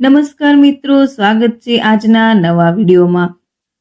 નમસ્કાર મિત્રો, સ્વાગત છે આજના નવા વિડીયોમાં।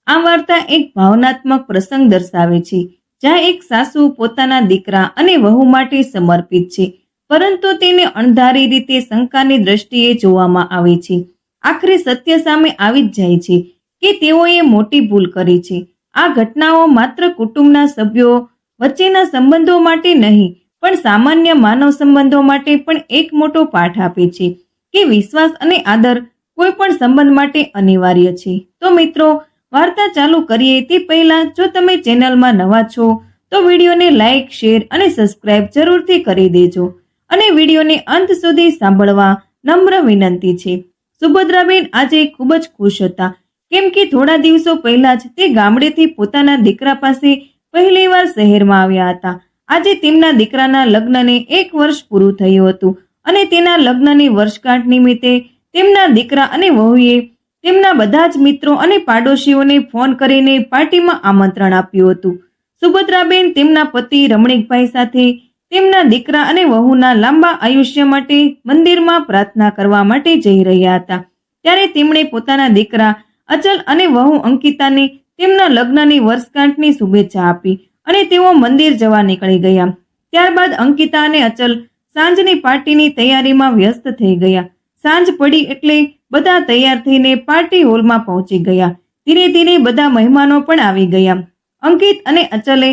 આ વાર્તા એક ભાવનાત્મક પ્રસંગ દર્શાવે છે, જ્યાં એક સાસુ પોતાના દીકરા અને વહુ માટે સમર્પિત છે, પરંતુ તેને અણધારી રીતે શંકાની દ્રષ્ટિએ જોવામાં આવે છે। આખરે સત્ય સામે આવી જ જાય છે કે તેઓએ મોટી ભૂલ કરી છે। આ ઘટનાઓ માત્ર કુટુંબના સભ્યો વચ્ચેના સંબંધો માટે નહીં, પણ સામાન્ય માનવ સંબંધો માટે પણ એક મોટો પાઠ આપે છે કે વિશ્વાસ અને આદર કોઈ પણ સંબંધ માટે અનિવાર્ય છે। તો મિત્રો, વાર્તા ચાલુ કરીએ તે પહેલા જો તમે ચેનલમાં નવા છો તો વિડીયોને લાઈક, શેર અને સબસ્ક્રાઇબ જરૂરથી કરી દેજો અને વિડીયોને અંત સુધી સાંભળવા નમ્ર વિનંતી છે। સુભદ્રાબેન આજે ખૂબ જ ખુશ હતા, કેમ કે થોડા દિવસો પહેલા જ તે ગામડેથી પોતાના દીકરા પાસે પહેલીવાર શહેરમાં આવ્યા હતા। આજે તેમના દીકરાના લગ્નને 1 વર્ષ પૂરું થયું હતું અને તેના લગ્નની વર્ષગાંઠ નિમિત્તે તેમના દીકરા અને વહુએ તેમના બધા જ મિત્રો અને પાડોશીઓને ફોન કરીને પાર્ટીમાં આમંત્રણ આપ્યું હતું। સુભદ્રાબેન તેમના પતિ રમણીકભાઈ સાથે તેમના દીકરા અને વહુના લાંબા આયુષ્ય માટે મંદિરમાં પ્રાર્થના કરવા માટે જઈ રહ્યા હતા। ત્યારે તેમણે પોતાના દીકરા અચલ અને વહુ અંકિતાને તેમના લગ્નની વર્ષગાંઠની શુભેચ્છા આપી અને તેઓ મંદિર જવા નીકળી ગયા। ત્યારબાદ અંકિતા અને અચલ સાંજની પાર્ટીની તૈયારીમાં વ્યસ્ત થઈ ગયા। સાંજ પડી એટલે બધા તૈયાર થઈને પાર્ટી હોલમાં પહોંચી ગયા। ધીરે ધીરે બધા મહેમાનો પણ આવી ગયા। અંકિત અને અચલે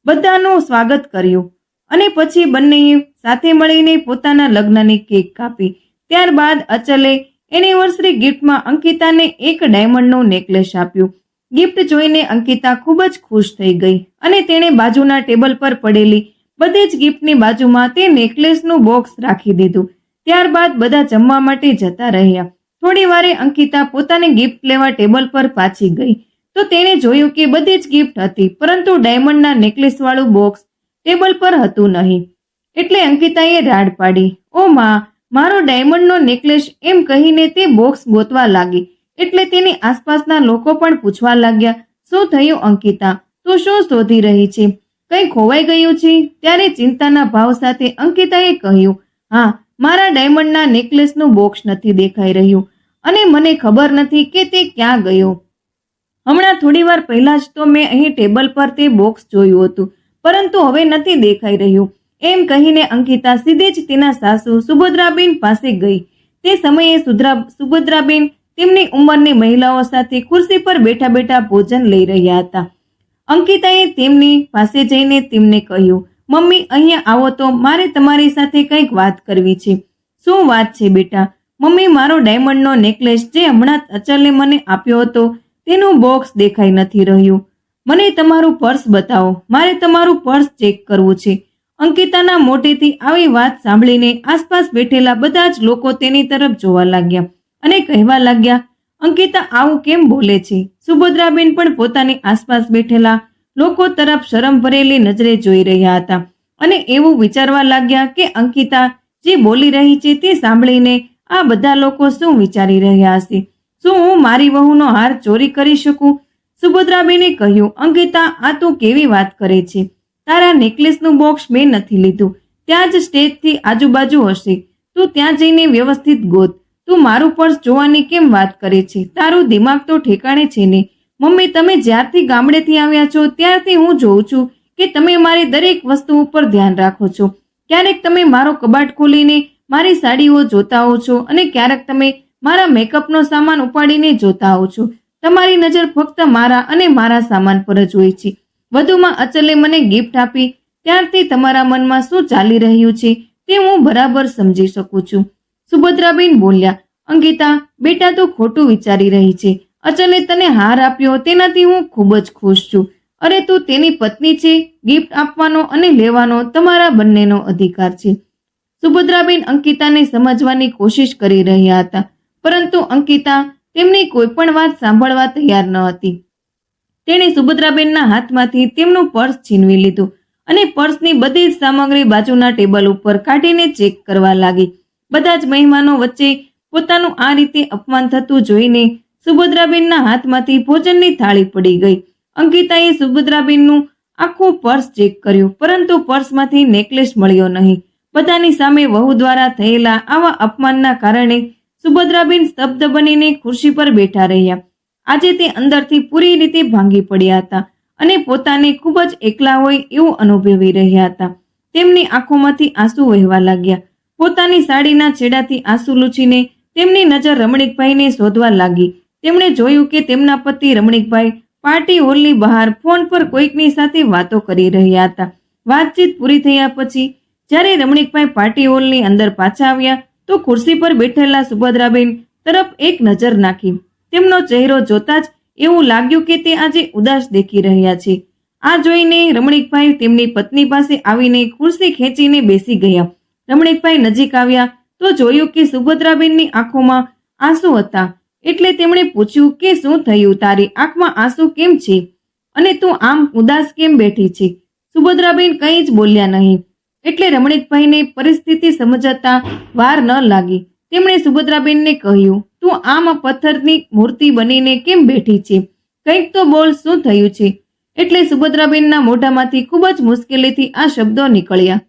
બધાનું સ્વાગત કર્યું અને પછી બંનેએ સાથે મળીને પોતાના લગ્નની કેક કાપી। ત્યારબાદ અચલે એનિવર્સરી ગિફ્ટમાં અંકિતાને એક ડાયમંડનું નેકલેસ આપ્યું। ગિફ્ટ જોઈને અંકિતા ખૂબ જ ખુશ થઈ ગઈ અને તેણે બાજુના ટેબલ પર પડેલી બધી જ ગિફ્ટની બાજુમાં તે નેકલેસનું બોક્સ રાખી દીધું। ત્યારબાદ બધા જમવા માટે જતા રહ્યા। થોડી વારે અંકિતા પોતાની ગિફ્ટ લેવા ટેબલ પર પાછી ગઈ તો તેણે જોયું કે બધી જ ગિફ્ટ હતી, પરંતુ ડાયમંડના નેકલેસ વાળું બોક્સ ટેબલ પર હતું નહીં। એટલે અંકિતાએ રાડ પાડી, "ઓ માં, મારો ડાયમંડનો નેકલેસ!" એમ કહીને તે બોક્સ ગોતવા લાગી। એટલે તેની આસપાસના લોકો પણ પૂછવા લાગ્યા, "શું થયું અંકિતા? તું શું શોધી રહી છે? કંઈ ખોવાઈ ગયું છે?" ત્યારે ચિંતાના ભાવ સાથે અંકિતાએ કહ્યું, "હા, મારા ડાયમંડના નેકલેસનું બોક્સ નથી દેખાઈ રહ્યું અને મને ખબર નથી કે તે ક્યાં ગયો। હમણાં થોડી વાર પહેલા જ તો મેં અહીં ટેબલ પર તે બોક્સ જોયું હતું, પરંતુ હવે નથી દેખાઈ રહ્યું." એમ કહીને અંકિતા સીધે જ તેના સાસુ સુભદ્રાબેન પાસે ગઈ। તે સમયે સુભદ્રાબેન તેમની ઉંમરની મહિલાઓ સાથે ખુરશી પર બેઠા બેઠા ભોજન લઈ રહ્યા હતા। અંકિતાએ તેમની પાસે જઈને તેમને કહ્યું, "મમ્મી, અહીંયા આવો તો, મારે તમારી સાથે કંઈક વાત કરવી છે." "શું વાત છે બેટા?" "મમ્મી, મારો ડાયમંડનો નેકલેસ જે હમણાં અચલે મને આપ્યો હતો તેનું બોક્સ દેખાઈ નથી રહ્યું। મને તમારું પર્સ બતાવો, મારે તમારું પર્સ ચેક કરવું છે." અંકિતાના મોઢેથી આવી વાત સાંભળીને આસપાસ બેઠેલા બધા જ લોકો તેની તરફ જોવા લાગ્યા અને કહેવા લાગ્યા, "અંકિતા આવું કેમ બોલે છે?" સુભદ્રાબેન પણ પોતાની આસપાસ બેઠેલા લોકો તરફ શરમ ભરેલી નજરે જોઈ રહ્યા હતા અને એવું વિચારવા લાગ્યા કે અંકિતા જે બોલી રહી છે તે સાંભળીને આ બધા લોકો શું વિચારી રહ્યા હશે? શું હું મારી વહુનો હાર ચોરી કરી શકું? સુભદ્રાબેને કહ્યું, "અંકિતા, આ તું કેવી વાત કરે છે? તારા નેકલેસનું બોક્સ મેં નથી લીધું, ત્યાં જ સ્ટેજથી આજુબાજુ હશે, તું ત્યાં જઈને વ્યવસ્થિત ગોત। તું મારું પર્સ જોવાની કેમ વાત કરે છે? તારું દિમાગ તો ઠેકાણે છે ને?" "મમ્મી, તમે જ્યારથી ગામડેથી આવ્યા છો ત્યારથી હું જોઉં છું કે તમે મારી દરેક વસ્તુ ઉપર ધ્યાન રાખો છો। ક્યારેક તમે મારો કબાટ ખોલીને મારી સાડીઓ જોતા હો છો અને ક્યારેક તમે મારા મેકઅપનો સામાન ઉપાડીને જોતા હો છો। તમારી નજર ફક્ત મારા અને મારા સામાન પર જ હોય છે। વધુમાં અચલે મને ગિફ્ટ આપી ત્યારથી તમારા મનમાં શું ચાલી રહ્યું છે તે હું બરાબર સમજી શકું છું." સુભદ્રાબેન બોલ્યા, "અંકિતા બેટા, તું ખોટું વિચારી રહી છે। અચલે તને હાર આપ્યો તેનાથી હું ખૂબ જ ખુશ છું। અરે, તું તેની પત્ની છે, ગિફ્ટ આપવાનો અને લેવાનો તમારા બંનેનો અધિકાર છે." સુભદ્રાબેન અંકિતાને સમજવાની કોશિશ કરી રહ્યા હતા, પરંતુ અંકિતા તેમની કોઈ પણ વાત સાંભળવા તૈયાર ન હતી। તેણે સુભદ્રાબેનના હાથમાંથી તેમનું પર્સ છીનવી લીધું અને પર્સની બધી જ સામગ્રી બાજુના ટેબલ ઉપર કાઢીને ચેક કરવા લાગી। બધા જ મહેમાનો વચ્ચે પોતાનું આ રીતે અપમાન થતું જોઈને સુભદ્રાબેનના હાથમાંથી ભોજનની થાળી પડી ગઈ। અંકિતાએ સુભદ્રાબેનનું આખું પર્સ ચેક કર્યું, પરંતુ પર્સમાંથી નેકલેસ મળ્યો નહીં। બધાની સામે વહુ દ્વારા થયેલા આવા અપમાનના કારણે સુભદ્રાબેન સ્તબ્ધ બનીને ખુરશી પર બેઠા રહ્યા. આજે તે અંદરથી પૂરી રીતે ભાંગી પડ્યા હતા અને પોતાને ખૂબ જ એકલા હોય એવું અનુભવી રહ્યા હતા. તેમની આંખોમાંથી આંસુ વહેવા લાગ્યા. પોતાની સાડીના છેડાથી આંસુ લૂછીને તેમની નજર રમણીકભાઈને શોધવા લાગી. તેમણે જોયું કે તેમના પતિ રમણીકભાઈ પાર્ટી હોલની બહાર ફોન પર કોઈકની સાથે વાતો કરી રહ્યા હતા. વાતચીત પૂરી થયા પછી જ્યારે રમણીકભાઈ પાર્ટી હોલની અંદર પાછા આવ્યા તો ખુરશી પર બેઠેલા સુભદ્રાબેન તરફ એક નજર નાખી. તેમનો ચહેરો જોતા જ એવું લાગ્યું કે તે આજે ઉદાસ દેખી રહ્યા છે. આ જોઈને રમણીકભાઈ તેમની પત્ની પાસે આવીને ખુરશી ખેંચીને બેસી ગયા. રમણીકભાઈ નજીક આવ્યા તો જોયું કે સુભદ્રાબેનની આંખોમાં આંસુ હતા. એટલે તેમણે પૂછ્યું કે શું થયું, તારી આંખમાં આંસુ કેમ છે અને તું આમ ઉદાસ કેમ બેઠી છે? સુભદ્રાબેન કંઈ જ બોલ્યા નહીં. એટલે રમણીકભાઈને પરિસ્થિતિ સમજતા વાર ન લાગી. તેમણે સુભદ્રાબેનને કહ્યું, તું આમ પથ્થરની મૂર્તિ બનીને કેમ બેઠી છે? કંઈક તો બોલ, શું થયું છે? એટલે સુભદ્રાબેનના મોઢામાંથી ખૂબ જ મુશ્કેલીથી આ શબ્દો નીકળ્યા.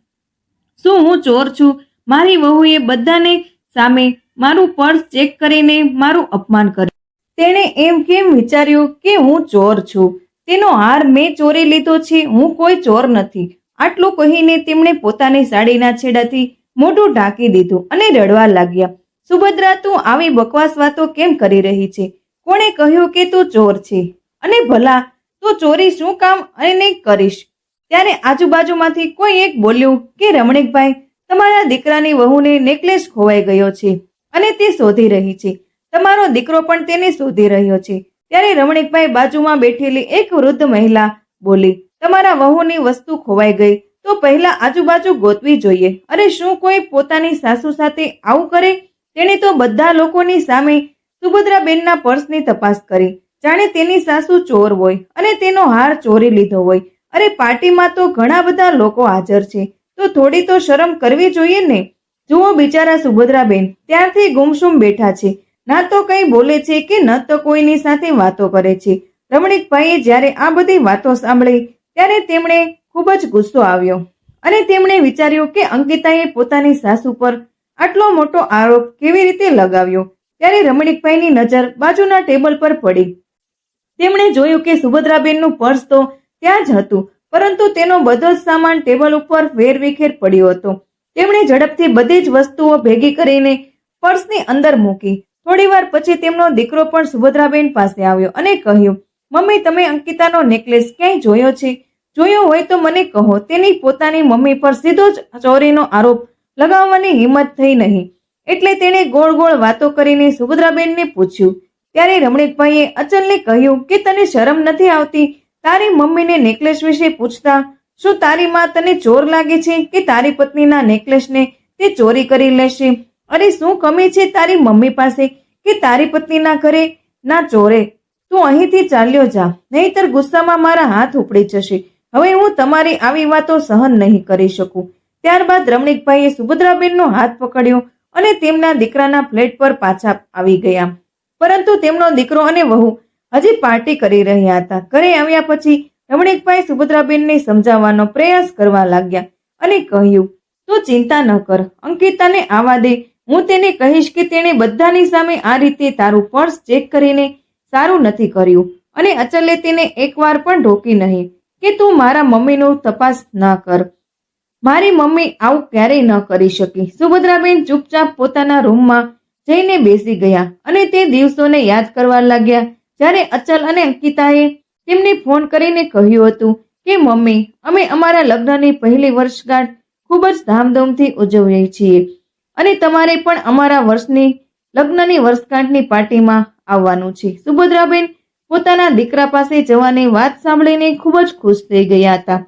શું હું ચોર છું? મારી વહુએ બધાને સામે મારું પર્સ ચેક કરીને મારું અપમાન કર્યું. તેણે એમ કેમ વિચાર્યું કે હું ચોર છું? તેનો હાર મેં ચોરી લીધો છે, હું કોઈ ચોર નથી. આટલું કહીને તેમણે પોતાની સાડીના છેડાથી મોઢું ઢાંકી દીધું અને રડવા લાગ્યા. સુભદ્રા, તું આવી બકવાસ વાતો કેમ કરી રહી છે? કોણે કહ્યું કે તું ચોર છે? અને ભલા તું ચોરી શું કામ અને કરીશ? ત્યારે આજુબાજુમાંથી કોઈ એક બોલ્યું કે રમણીકભાઈ, તમારા દીકરાની વહુને નેકલેસ ખોવાઈ ગયો છે અને તે શોધી રહી છે. તમારો દીકરો પણ તેને શોધી રહ્યો છે. ત્યારે રમણીકભાઈ બાજુમાં બેઠેલી એક વૃદ્ધ મહિલા બોલી, તમારા વહુની વસ્તુ ખોવાઈ ગઈ તો પહેલા આજુબાજુ ગોતવી જોઈએ. અરે શું કોઈ પોતાની સાસુ સાથે આવું કરે? તેણે તો બધા લોકોની સામે સુભદ્રાબેનના પર્સની તપાસ કરી, જાણે તેની સાસુ ચોર હોય અને તેનો હાર ચોરી લીધો હોય. અરે પાર્ટીમાં તો ઘણા બધા લોકો હાજર છે, તો થોડી તો શરમ કરવી જોઈએ ને. જુઓ બિચારા સુભદ્રાબેન ત્યારથી ગુમસુમ બેઠા છે, ના તો કંઈ બોલે છે કે ન તો કોઈની સાથે વાતો કરે છે. રમણીકભાઈએ જ્યારે આ બધી વાતો સાંભળી ત્યારે તેમણે ખૂબ જ ગુસ્સો આવ્યો અને તેમણે વિચાર્યું કે અંકિતાએ પોતાની સાસુ પર આટલો મોટો આરોપ કેવી રીતે લગાવ્યો. ત્યારે રમણીકભાઈની નજર બાજુના ટેબલ પર પડી. તેમણે જોયું કે સુભદ્રાબેનનું પર્સ તો ત્યાં જ હતું, પરંતુ તેનો બધો જ સામાન ટેબલ ઉપર વેરવિખેર પડ્યો હતો. તેમણે ઝડપથી બધી જ વસ્તુઓ ભેગી કરીને પર્સની અંદર મૂકી. થોડીવાર પછી તેમનો દીકરો પણ સુભદ્રાબેન પાસે આવ્યો અને કહ્યું, મમ્મી, તમે અંકિતાનો નેકલેસ ક્યાંય જોયો છે? જોયો હોય તો મને કહો. તેની પોતાની મમ્મી પર સીધો જ ચોરીનો આરોપ લગાવવાની હિંમત થઈ નહીં. એટલે તેણે ગોળ ગોળ વાતો કરીને સુભદ્રાબેનને પૂછ્યું. ત્યારે રમણીકભાઈએ અચલને કહ્યું કે તને શરમ નથી આવતી તારી મમ્મીને નેકલેસ વિશે પૂછતા? શું તારી માં તને ચોર લાગે છે કે તારી પત્નીના નેકલેસને તે ચોરી કરી લેશે? અરે શું કમી છે તારી મમ્મી પાસે કે તારી પત્નીના ઘરે ના ચોરે? તું અહીંથી ચાલ્યો જા, નહીતર ગુસ્સામાં મારા હાથ ઉપડી જશે. હવે હું તમારી આવી વાતો સહન નહીં કરી શકું. ત્યારબાદ રમણીકભાઈએ સુભદ્રાબેનનો હાથ પકડ્યો અને તેમના દીકરાના ફ્લેટ પર પાછા આવી ગયા. પરંતુ તેમનો દીકરો અને વહુ હજી પાર્ટી કરી રહ્યા હતા. ઘરે આવ્યા પછી રમણીકભાઈ સુભદ્રાબેનને સમજાવવાનો પ્રયાસ કરવા લાગ્યા અને કહ્યું, તું ચિંતા ન કર, અંકિતાને આવા દે. હું તેને કહીશ કે તેણે બધાની સામે આ રીતે તારું પર્સ ચેક કરીને સારું નથી કર્યું. અને અચલે તેને એકવાર પણ ઢોકી નહીં કે તું મારા મમ્મીનું તપાસ ના કર. મારી મમ્મી આવું ક્યારેય ન કરી શકી. સુભદ્રાબેન ચૂપચાપ પોતાના રૂમમાં જઈને બેસી ગયા અને તે દિવસોને યાદ કરવા લાગ્યા જ્યારે અચલ અને અંકિતાએ તેમને ફોન કરીને કહ્યું હતું કે મમ્મી, અમે અમારા લગ્નની પહેલી વર્ષગાંઠ ખૂબ જ ધામધૂમથી ઉજવીએ છીએ અને તમારે પણ અમારા લગ્નની વર્ષગાંઠની પાર્ટીમાં આવવાનું છે. સુભદ્રાબેન પોતાના દીકરા પાસે જવાની વાત સાંભળીને ખૂબ જ ખુશ થઈ ગયા હતા.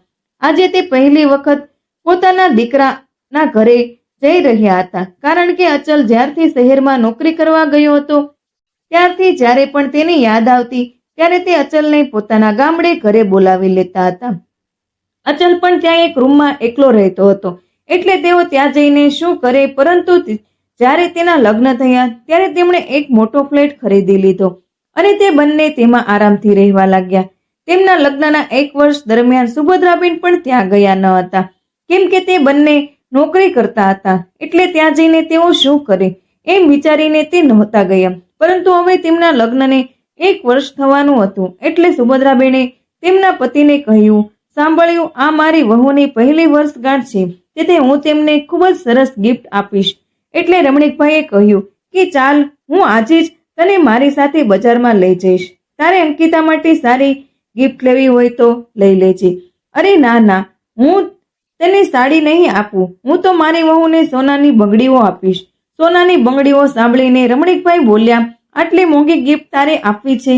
આજે તે પહેલી વખત પોતાના દીકરાના ઘરે જઈ રહ્યા હતા, કારણ કે અચલ જ્યારથી શહેરમાં નોકરી કરવા ગયો હતો ત્યારથી જ્યારે પણ તેની યાદ આવતી ત્યારે તે અચલને પોતાના ગામડે ઘરે બોલાવી લેતા હતા. અચલ પણ ત્યાં એક રૂમમાં એકલો રહેતો હતો, એટલે તેઓ ત્યાં જઈને શું કરે. પરંતુ જ્યારે તેના લગ્ન થયા ત્યારે તેમણે એક મોટો ફ્લેટ ખરીદી લીધો અને તે બંને તેમાં આરામથી રહેવા લાગ્યા. તેમના લગ્નના 1 વર્ષ દરમિયાન સુભદ્રાબેન પણ ત્યાં ગયા ન હતા, કેમ કે તે બંને નોકરી કરતા હતા. એટલે ત્યાં જઈને તેઓ શું કરે એમ વિચારીને તે નહોતા ગયા. પરંતુ હવે તેમના લગ્નને 1 વર્ષ થવાનું હતું એટલે સુભદ્રાબેને તેમના પતિને કહ્યું, સાંભળ્યું, આ મારી વહુની પહેલી વર્ષગાંઠ છે, તેથી હું તેમને ખૂબ જ સરસ ગિફ્ટ આપીશ. એટલે રમણીકભાઈએ કહ્યું કે ચાલ, હું આજે જ તને મારી સાથે બજારમાં લઈ જઈશ. તારે અંકિતા માટે સારી ગિફ્ટ લેવી હોય તો લઈ લેજે. અરે ના ના, હું તેને સાડી નહીં આપું, હું તો મારી વહુને સોનાની બંગડીઓ આપીશ. સોનાની બંગડીઓ સાંભળીને રમણીકભાઈ બોલ્યા, આટલી મોંઘી ગિફ્ટ તારે આપવી છે?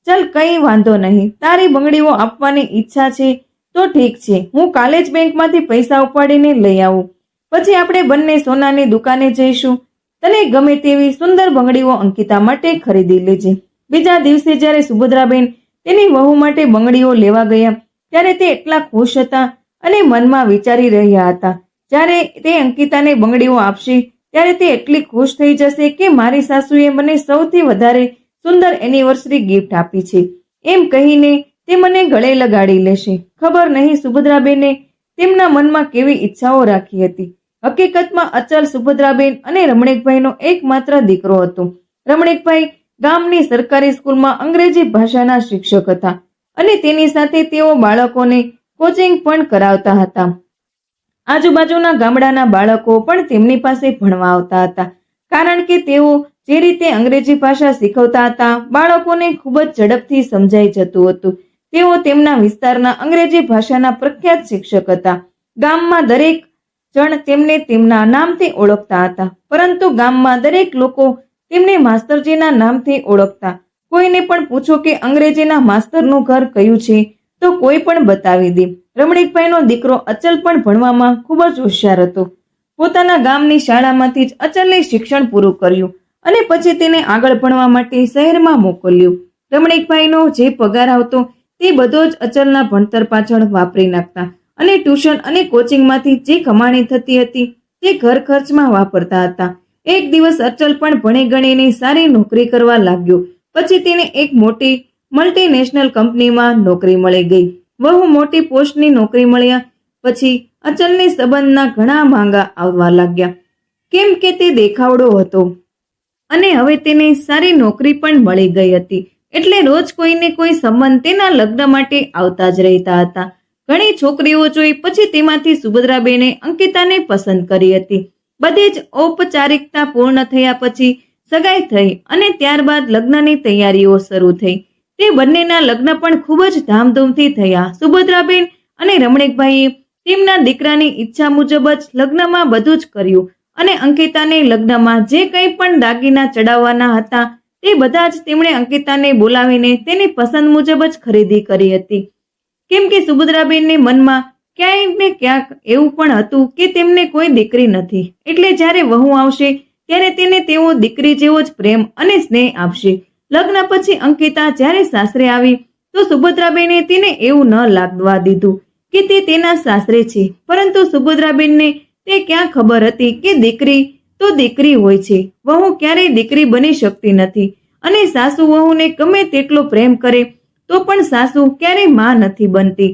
ચલ, કંઈ વાંધો નહીં, તારી બંગડીઓ આપવાની ઈચ્છા છે તો ઠીક છે, હું કાલે જ બેંકમાંથી પૈસા ઉપાડીને લઈ આવું. પછી આપણે બંને સોનાની દુકાને જઈશું. તને ગમે તેવી સુંદર બંગડીઓ અંકિતા માટે ખરીદી લેજે. બીજા દિવસે જ્યારે સુભદ્રાબેન તેની વહુ માટે બંગડીઓ લેવા ગયા ત્યારે તે એટલા ખુશ હતા અને મનમાં વિચારી રહ્યા હતા, જ્યારે તે અંકિતાને બંગડીઓ આપશે ત્યારે તે એટલી ખુશ થઈ જશે કે મારી સાસુએ મને સૌથી વધારે સુંદર એનિવર્સરી ગિફ્ટ આપી છે એમ કહીને તે મને ગળે લગાડી લેશે. ખબર નહીં સુભદ્રાબેને તેમના મનમાં કેવી ઈચ્છાઓ રાખી હતી. હકીકતમાં અચલ સુભદ્રાબેન અને રમણીકભાઈનો એકમાત્ર દીકરો હતો. રમણીકભાઈ ગામની સરકારી સ્કૂલમાં અંગ્રેજી ભાષાના શિક્ષક હતા અને તેની સાથે તેઓ બાળકોને કોચિંગ પણ કરાવતા હતા. આજુબાજુના ગામડાના બાળકો પણ તેમની પાસે ભણવા આવતા હતા, કારણ કે તેઓ જે રીતે અંગ્રેજી ભાષા શીખવતા હતા બાળકોને ખૂબ જ ઝડપથી સમજાઈ જતું હતું. તેઓ તેમના વિસ્તારના અંગ્રેજી ભાષાના પ્રખ્યાત શિક્ષક હતા. ગામમાં દરેક જણ તેમને તેમના નામથી ઓળખતા હતા, પરંતુ ગામમાં દરેક લોકો તેમને માસ્તરજીના નામથી ઓળખતા. કોઈને પણ પૂછો કે અંગ્રેજીના માસ્તરનું ઘર કયું છે તો કોઈ પણ બતાવી દે. રમણીકભાઈનો દીકરો અચલ પણ ભણવામાં ખૂબ જ હોશિયાર હતો. પોતાના ગામની શાળામાંથી જ અચલે શિક્ષણ પૂરું કર્યું અને પછી તેને આગળ ભણવા માટે શહેરમાં મોકલ્યું. રમણીકભાઈનો જે પગાર આવતો તે બધો જ અચલના ભણતર પાછળ વાપરી નાખતા અને ટ્યુશન અને કોચિંગમાંથી જે કમાણી થતી હતી તે ઘર ખર્ચમાં વાપરતા હતા. એક દિવસ અચલ પણ ભણી ગણીને સારી નોકરી કરવા લાગ્યો. પછી તેને એક મોટી મલ્ટીનેશનલ કંપનીમાં નોકરી મળી ગઈ. બહુ મોટી પોસ્ટની નોકરી મળ્યા પછી અચલને સંબંધના ઘણા માંગા આવવા લાગ્યા, કેમ કે તે દેખાવડો હતો અને હવે તેને સારી નોકરી પણ મળી ગઈ હતી. એટલે રોજ કોઈને કોઈ સંબંધ તેના લગ્ન માટે આવતા જ રહેતા હતા. ઘણી છોકરીઓ જોઈ પછી તેમાંથી સુભદ્રાબેને અંકિતાને પસંદ કરી હતી. બધી જ ઔપચારિકતા પૂર્ણ થયા પછી સગાઈ થઈ અને ત્યારબાદ લગ્નની તૈયારીઓ શરૂ થઈ. તે બંનેના લગ્ન પણ ખૂબ જ ધામધૂમથી થયા. સુભદ્રાબેન અને રમણીકભાઈએ તેમના દીકરાની ઈચ્છા મુજબ જ લગ્નમાં બધું જ કર્યું અને અંકિતાને લગ્નમાં જે કંઈ પણ દાગીના ચડાવવાના હતા તે બધા જ તેમણે અંકિતાને બોલાવીને તેની પસંદ મુજબ જ ખરીદી કરી હતી. કેમ કે સુભદ્રાબેનને મનમાં ક્યાંય ને ક્યાંક એવું પણ હતું કે તેમને કોઈ દીકરી નથી, એટલે જ્યારે વહુ આવશે ત્યારે તેને તેઓ દીકરી જેવો જ પ્રેમ અને સ્નેહ આપશે. લગ્ન પછી અંકિતા જ્યારે સાસરે આવી તો સુભદ્રાબેને તેને એવું ન લાગવા દીધું કે તે તેના સાસરે છે, પરંતુ સુભદ્રાબેનને તે ક્યાં ખબર હતી કે દીકરી તો દીકરી હોય છે, વહુ ક્યારેય દીકરી બની શકતી નથી અને સાસુ વહુને ગમે તેટલો પ્રેમ કરે તો પણ સાસુ ક્યારેય માં નથી બનતી.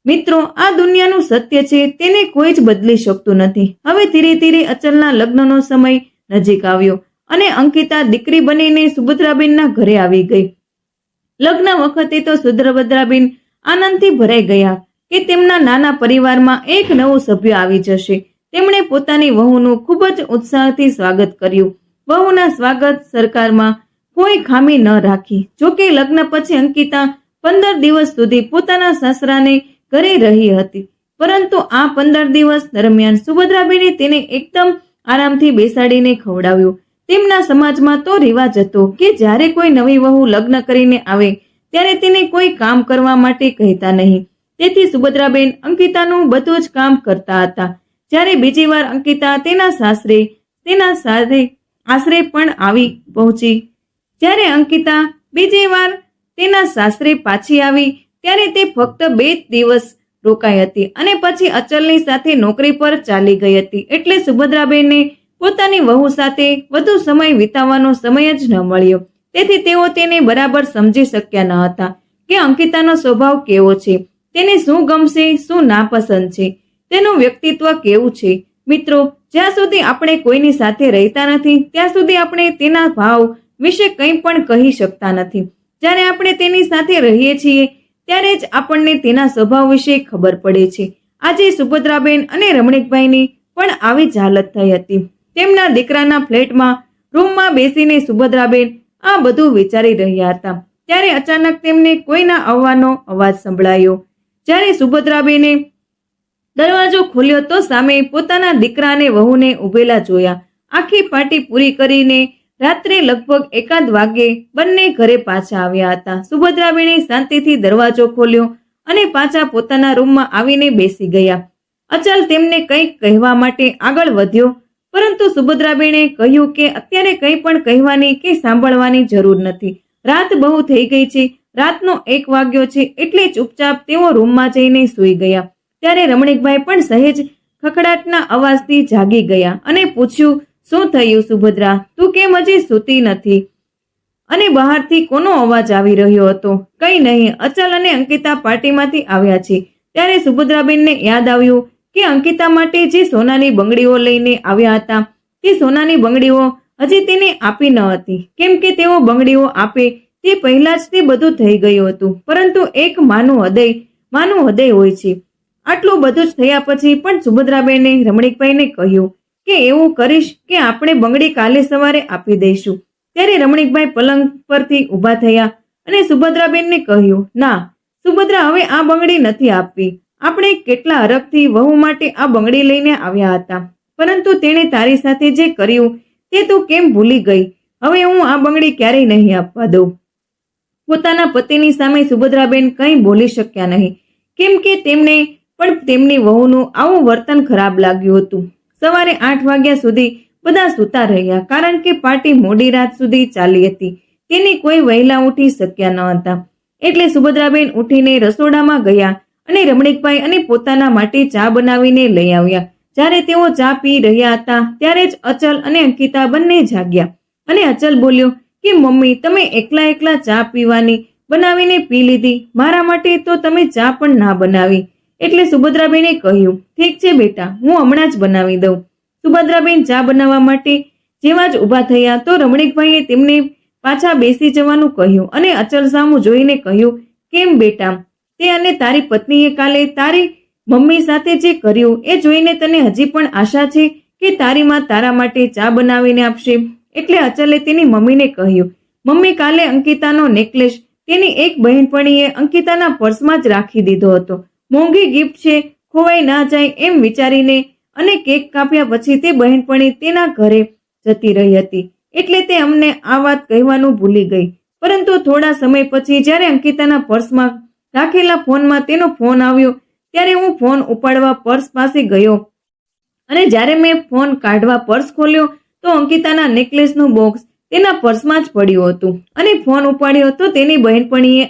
મિત્રો, આ દુનિયાનું સત્ય છે, તેને કોઈ જ બદલી શકતું નથી. હવે ધીરે ધીરે અચલના લગ્નનો સમય નજીક આવ્યો અને અંકિતા દીકરી બનીને સુભદ્રાબેનના ઘરે આવી ગઈ. લગ્ન વખતે તો સુભદ્રાબેન આનંદથી ભરાઈ ગયા કે તેમના નાના પરિવારમાં એક નવો સભ્ય આવી જશે. તેમણે પોતાની વહુનું ખૂબ જ ઉત્સાહથી સ્વાગત કર્યું. વહુના સ્વાગત સરકારમાં કોઈ ખામી ન રાખી. જોકે લગ્ન પછી અંકિતા 15 દિવસ સુધી પોતાના સાસરાને ઘરે રહી હતી, પરંતુ આ 15 દિવસ દરમિયાન સુભદ્રાબેને તેને એકદમ આરામથી બેસાડીને ખવડાવ્યું. તેમના સમાજમાં તો રિવાજ હતો કે જ્યારે કોઈ નવી વહુ લગ્ન કરીને આવે ત્યારે તેને કોઈ કામ કરવા માટે કહેતા નહીં. તેથી સુભદ્રાબેન અંકિતાનું બધું જ કામ કરતા હતા. જ્યારે બીજી વાર અંકિતા તેના સાથે આશરે પણ આવી પહોંચી. જ્યારે અંકિતા બીજી વાર તેના સાસરે પાછી આવી ત્યારે તે ફક્ત 2 દિવસ રોકાઈ હતી અને પછી અચલની સાથે નોકરી પર ચાલી ગઈ હતી. એટલે સુભદ્રાબેનને પોતાની વહુ સાથે વધુ સમય વિતાવવાનો સમય જ ન મળ્યો. તેથી તેઓ તેને બરાબર સમજી શક્યા ન હતા કે અંકિતાનો સ્વભાવ કેવો છે, તેને શું ગમશે, શું નાપસંદ છે, તેનું વ્યક્તિત્વ કેવું છે. મિત્રો, જ્યાં સુધી આપણે કોઈની સાથે રહેતા નથી ત્યાં સુધી આપણે તેના ભાવ વિશે કંઈ પણ કહી શકતા નથી. જ્યારે આપણે તેની સાથે રહીએ છીએ ત્યારે જ આપણને તેના સ્વભાવ વિશે ખબર પડે છે. આજે સુભદ્રાબેન અને રમણીકભાઈની પણ આવી જ હાલત થઈ હતી. તેમના દીકરાના ફ્લેટમાં રૂમમાં બેસીને સુભદ્રાબેન આ બધું વિચારી રહ્યા હતા. ત્યારે અચાનક તેમને કોઈના આવવાનો અવાજ સંભળાયો. જ્યારે સુભદ્રાબેને દરવાજો ખોલ્યો તો સામે પોતાના દીકરા અને વહુને ઊભેલા જોયા. આખી પાર્ટી પૂરી કરીને રાત્રે લગભગ 1 વાગે બંને ઘરે પાછા આવ્યા હતા. સુભદ્રાબેને શાંતિથી દરવાજો ખોલ્યો અને પાછા પોતાના રૂમમાં આવીને બેસી ગયા. અચલ તેમને કંઈક કહેવા માટે આગળ વધ્યો, પરંતુ સુભદ્રાબેને કહ્યું કે અત્યારે કંઈ પણ કહેવાની કે સાંભળવાની જરૂર નથી. રાત બહુ થઈ ગઈ છે, રાતનો 1 વાગ્યો છે, એટલે ચૂપચાપ તેઓ રૂમમાં જઈને સૂઈ ગયા. ત્યારે રમણીકભાઈ પણ સહેજ ખખડાટના અવાજથી જાગી ગયા અને પૂછ્યું, શું થયું સુભદ્રા, તું કેમ હજી સૂતી નથી? અને બહારથી કોનો અવાજ આવી રહ્યો હતો? કંઈ નહીં, અચલ અને અંકિતા પાર્ટીમાંથી આવ્યા છે. ત્યારે સુભદ્રાબેનને યાદ આવ્યું કે અંકિતા માટે જે સોનાની બંગડીઓ લઈને આવ્યા હતા તે સોનાની બંગડીઓ હજી તેને આપી ન હતી, કેમ કે તેઓ બંગડીઓ આપે તે પહેલા જ તે બધું થઈ ગયું હતું. પરંતુ એક માનું હૃદય હોય છે. આટલું બધું જ થયા પછી પણ સુભદ્રાબેને રમણીકભાઈને કહ્યું કે એવું કરીશ કે આપણે બંગડી કાલે સવારે આપી દઈશું. ત્યારે રમણીકભાઈ પલંગ પરથી ઊભા થયા અને સુભદ્રાબેનને કહ્યું, ના સુભદ્રા, હવે આ બંગડી નથી આપવી. આપણે કેટલા હરખથી વહુ માટે આ બંગડી લઈને આવ્યા હતા, પરંતુ તેણે તારી સાથે જે કર્યું તે તું કેમ ભૂલી ગઈ? હવે હું આ બંગડી ક્યારેય નહીં આપવા દઉં. પોતાના પતિની સામે સુભદ્રાબેન કંઈ બોલી શક્યા નહીં, કેમ કે તેમને પણ તેમની વહુનું આવું વર્તન ખરાબ લાગ્યું હતું. સવારે 8 વાગ્યા સુધી બધા સૂતા રહ્યા, કારણ કે પાર્ટી મોડી રાત સુધી ચાલી હતી. તેની કોઈ વહેલા ઉઠી શક્યા ન હતા. એટલે સુભદ્રાબેન ઉઠીને રસોડામાં ગયા અને રમણીકભાઈ અને પોતાના માટે ચા બનાવીને લઈ આવ્યા. જ્યારે તેઓ ચા પી રહ્યા હતા ત્યારે જ અચલ અને અંકિતા બંને જાગ્યા અને અચલ બોલ્યો કે મમ્મી, તમે એકલા ચા પીવાની બનાવીને પી લીધી, મારા માટે તો તમે ચા પણ ના બનાવી. એટલે સુભદ્રાબેને કહ્યું, ઠીક છે બેટા, હું હમણાં જ બનાવી દઉં. સુભદ્રાબેન ચા બનાવવા માટે જેવા જ ઊભા થયા તો રમણીકભાઈએ તેમને પાછા બેસી જવાનું કહ્યું અને અચલ સામું જોઈને કહ્યું, કેમ બેટા, તે અને તારી પત્નીએ કાલે તારી મમ્મી સાથે જે કર્યું એ જોઈને તને હજી પણ આશા છે કે તારી માં તારા માટે ચા બનાવીને આપશે? એટલે અચલે તેની મમ્મીને કહ્યું, મમ્મી, કાલે અંકિતાનો નેકલેસ તેની એક બહેનપણીએ અંકિતાના પર્સમાં જ રાખી દીધો હતો. મોંઘી ગિફ્ટ છે, ખોવાઈ ના જાય એમ વિચારીને, અને કેક કાપ્યા પછી તે બહેનપણી તેના ઘરે જતી રહી હતી, એટલે તે અમને આ વાત કહેવાનું ભૂલી ગઈ. પરંતુ થોડા સમય પછી જ્યારે અંકિતાના પર્સમાં રાખેલા ફોનમાં તેનો ફોન આવ્યો ત્યારે હું ફોન ઉપાડવા પર્સ પાસે ગયો અને જ્યારે મેં ફોન કાઢવા પર્સ ખોલ્યો તો અંકિતાના નેકલેસનું બોક્સ તેના પર્સમાં જ પડ્યું હતું. અને ફોન ઉપાડ્યો તો તેની બહેનપણીએ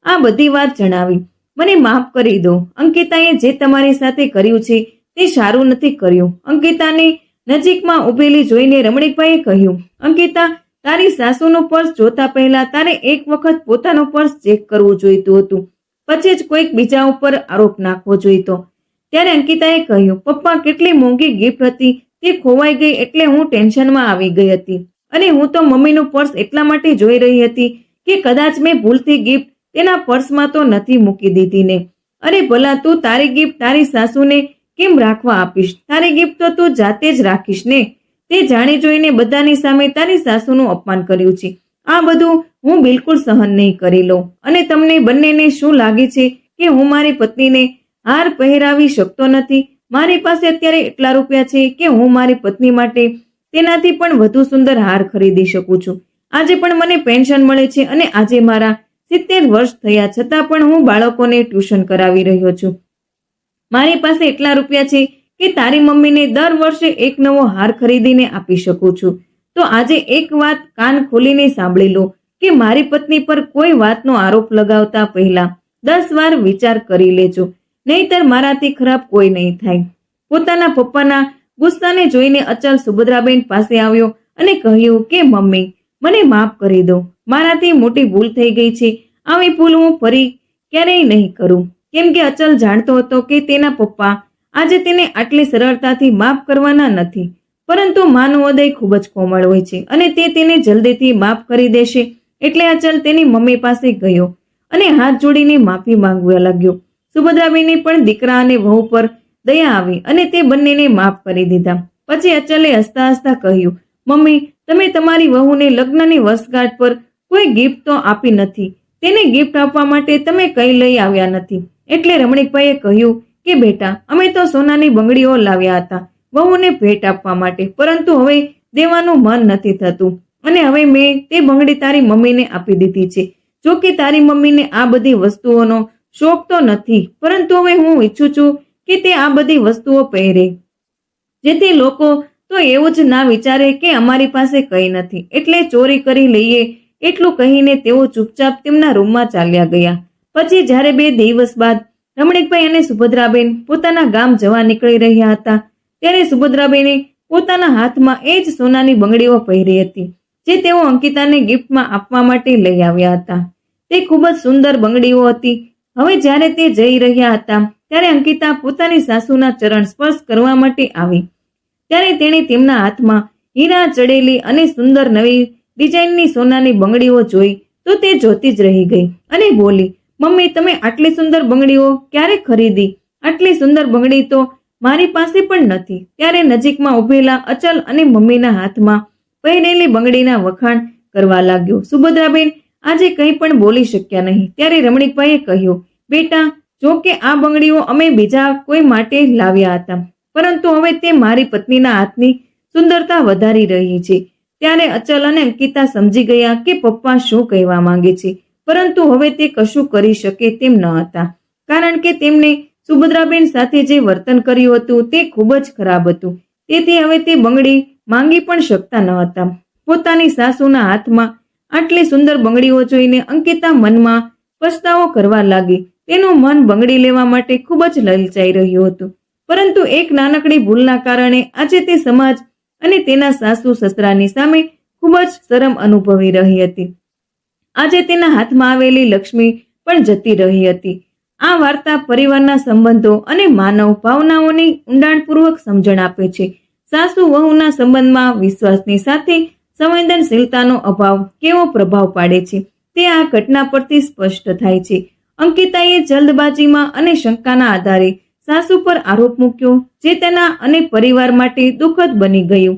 આ બધી વાત જણાવી. મને માફ કરી દો, અંકિતાએ જે તમારી સાથે કર્યું છે તે સારું નથી કર્યું. અંકિતાની નજીકમાં ઉભેલી જોઈને રમણીકભાઈએ કહ્યું, અંકિતા, તારી સાસુનું પર્સ જોતા પહેલા તારે એક વખત પોતાનું પર્સ ચેક કરવું જોઈતું હતું, પછી જ કોઈક બીજા ઉપર આરોપ નાખવો જોઈતો. ત્યારે અંકિતાએ કહ્યું, પપ્પા, કેટલી મોંઘી ગિફ્ટ હતી, તે ખોવાઈ ગઈ એટલે હું ટેન્શનમાં આવી ગઈ હતી. અને હું તો મમ્મીનું પર્સ એટલા માટે જોઈ રહી હતી કે કદાચ મેં ભૂલથી ગિફ્ટ તેના પર્સમાં તો નથી મૂકી દીધી ને. અરે ભલા, તું તારી ગિફ્ટ તારી સાસુને કેમ રાખવા આપીશ? તારી ગિફ્ટ તો તું જાતે જ રાખીશ ને. તે જાણી જોઈને બધાની સામે તારી સાસુનું અપમાન કર્યું છે. આ બધું હું બિલકુલ સહન નહીં કરી લઉં. અને તમને બંનેને શું લાગે છે કે હું મારી પત્નીને હાર પહેરાવી શકતો નથી? મારી પાસે અત્યારે એટલા રૂપિયા છે કે હું મારી પત્ની માટે તેનાથી પણ વધુ સુંદર હાર ખરીદી શકું છું. આજે પણ મને પેન્શન મળે છે અને આજે મારા 70 વર્ષ થયા છતાં પણ હું બાળકોને ટ્યુશન કરાવી રહ્યો છું. મારી પાસે એટલા રૂપિયા છે કે તારી મમ્મીને દર વર્ષે એક નવો હાર ખરીદીને આપી શકું છું. તો આજે એક વાત કાન ખોલીને સાંભળી લો કે મારી પત્ની પર કોઈ વાતનો આરોપ લગાવતા પહેલા 10 વાર વિચાર કરી લેજો, નહીતર મારાથી ખરાબ કોઈ નહીં થાય. પોતાના પપ્પાના ગુસ્સાને જોઈને અચલ સુભદ્રાબેન પાસે આવ્યો અને કહ્યું કે મમ્મી, મને માફ કરી દો, મારાથી મોટી ભૂલ થઈ ગઈ છે. આવી ભૂલ હું ફરી ક્યારેય નહીં કરું. કેમ કે અચલ જાણતો હતો કે તેના પપ્પા આજે તેને આટલી સરળતાથી માફ કરવાના નથી, પરંતુ માનું હૃદય ખૂબ જ કોમળ હોય છે અને તે તેને જલ્દીથી માફ કરી દેશે. એટલે અચલ તેની મમ્મી પાસે ગયો અને હાથ જોડીને માફી માંગવા લાગ્યો. સુભદ્રાબેનને પણ દીકરા અને વહુ પર દયા આવી અને તે બંનેને માફ કરી દીધા. પછી અચલે હસતા હસતા કહ્યું, મમ્મી, તમે તમારી વહુને લગ્નની વર્ષગાંઠ પર કોઈ ગિફ્ટ તો આપી નથી. તેને ગિફ્ટ આપવા માટે તમે કંઈ લઈ આવ્યા નથી. એટલે રમણીકભાઈએ કહ્યું કે બેટા, અમે તો સોનાની બંગડીઓ લાવ્યા હતા વહુને ભેટ આપવા માટે, પરંતુ હવે દેવાનું મન નથી થતું અને હવે મેં તે બંગડી તારી મમ્મીને આપી દીધી છે. જો કે તારી મમ્મીને આ બધી વસ્તુઓનો શોખ તો નથી, પરંતુ હવે હું ઈચ્છું છું કે તે આ બધી વસ્તુઓ પહેરે, જેથી લોકો તો એવું જ ના વિચારે કે અમારી પાસે કંઈ નથી, એટલે ચોરી કરી લઈએ. એટલું કહીને તેઓ ચૂપચાપ તેમના રૂમમાં ચાલ્યા ગયા. પછી જ્યારે 2 દિવસ બાદ રમણીકભાઈ અને સુભદ્રાબેન પોતાના ગામ જવા નીકળી રહ્યા હતા, ત્યારે સુભદ્રાબેને પોતાના હાથમાં એ જ સોનાની બંગડીઓ પહેરી હતી, જે તેઓ અંકિતાને ગિફ્ટમાં આપવા માટે લઈ આવ્યા હતા. તે ખૂબ જ સુંદર બંગડીઓ હતી. હવે જ્યારે તે જઈ રહ્યા હતા ત્યારે અંકિતા પોતાની સાસુના ચરણ સ્પર્શ કરવા માટે આવી. ત્યારે તેણે તેમના હાથમાં હીરા ચડેલી અને સુંદર નવી ડિઝાઇનની સોનાની બંગડીઓ જોઈ તો તે જોતી જ રહી ગઈ અને બોલી, મમ્મી, તમે આટલી સુંદર બંગડીઓ ક્યારે ખરીદી? આટલી સુંદર બંગડી તો મારી પાસે પણ નથી. ત્યારે નજીકમાં ઉભેલા અચલ અને મમ્મીના હાથમાં પહેરેલી બંગડીના વખાણ કરવા લાગ્યો. સુભદ્રાબેન આજે કંઈ પણ બોલી શક્યા નહીં. ત્યારે રમણીકભાઈએ કહ્યું, બેટા, જો કે આ બંગડીઓ અમે બીજા કોઈ માટે લાવ્યા હતા, પરંતુ હવે તે મારી પત્નીના હાથની સુંદરતા વધારી રહી છે. ત્યારે અચલ અને અંકિતા સમજી ગયા કે પપ્પા શું કહેવા માંગે છે, પરંતુ હવે તે કશું કરી શકે તેમ ન હતા, કારણ કે તેમને સુભદ્રાબેન સાથે જે વર્તન કર્યું હતું તે ખૂબ જ ખરાબ હતું. તેથી હવે તે બંગડી માંગી પણ શકતા ન હતા. પોતાની સાસુના હાથમાં આટલી સુંદર બંગડીઓ જોઈને અંકિતા મનમાં પછતાવો કરવા લાગી. તેનું મન બંગડી લેવા માટે ખૂબ જ લલચાઈ રહ્યું હતું, પરંતુ એક નાનકડી ભૂલના કારણે આજે તે સમાજ અને તેના સાસુ સસરાની સામે ખૂબ જ શરમ અનુભવી રહી હતી. આજે તેના હાથમાં આવેલી લક્ષ્મી પણ જતી રહી હતી. આ વાર્તા પરિવારના સંબંધો અને માનવ ભાવનાઓની ઊંડાણપૂર્વક સમજણ આપે છે. સાસુ વહુના સંબંધમાં વિશ્વાસની સાથે સંવેદનશીલતાનો અભાવ કેવો પ્રભાવ પાડે છે તે આ ઘટના પરથી સ્પષ્ટ થાય છે. અંકિતાએ જલ્દબાજીમાં અને શંકાના આધારે સાસુ પર આરોપ મૂક્યો, જે તેના અને પરિવાર માટે દુઃખદ બની ગયું.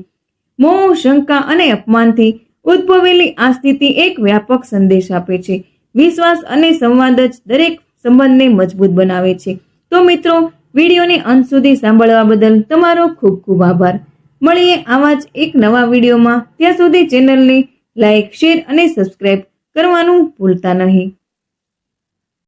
મોહ, શંકા અને અપમાનથી ઉદ્ભવેલી આ સ્થિતિ એક વ્યાપક સંદેશ આપે છે. વિશ્વાસ અને સંવાદ જ દરેક સંબંધને મજબૂત બનાવે છે. તો મિત્રો, વિડીયોને અંત સુધી સાંભળવા બદલ તમારો ખૂબ ખૂબ આભાર. મળીએ આવા જ એક નવા વિડીયોમાં. ત્યાં સુધી ચેનલને લાઇક, શેર અને સબસ્ક્રાઇબ કરવાનું ભૂલતા નહીં.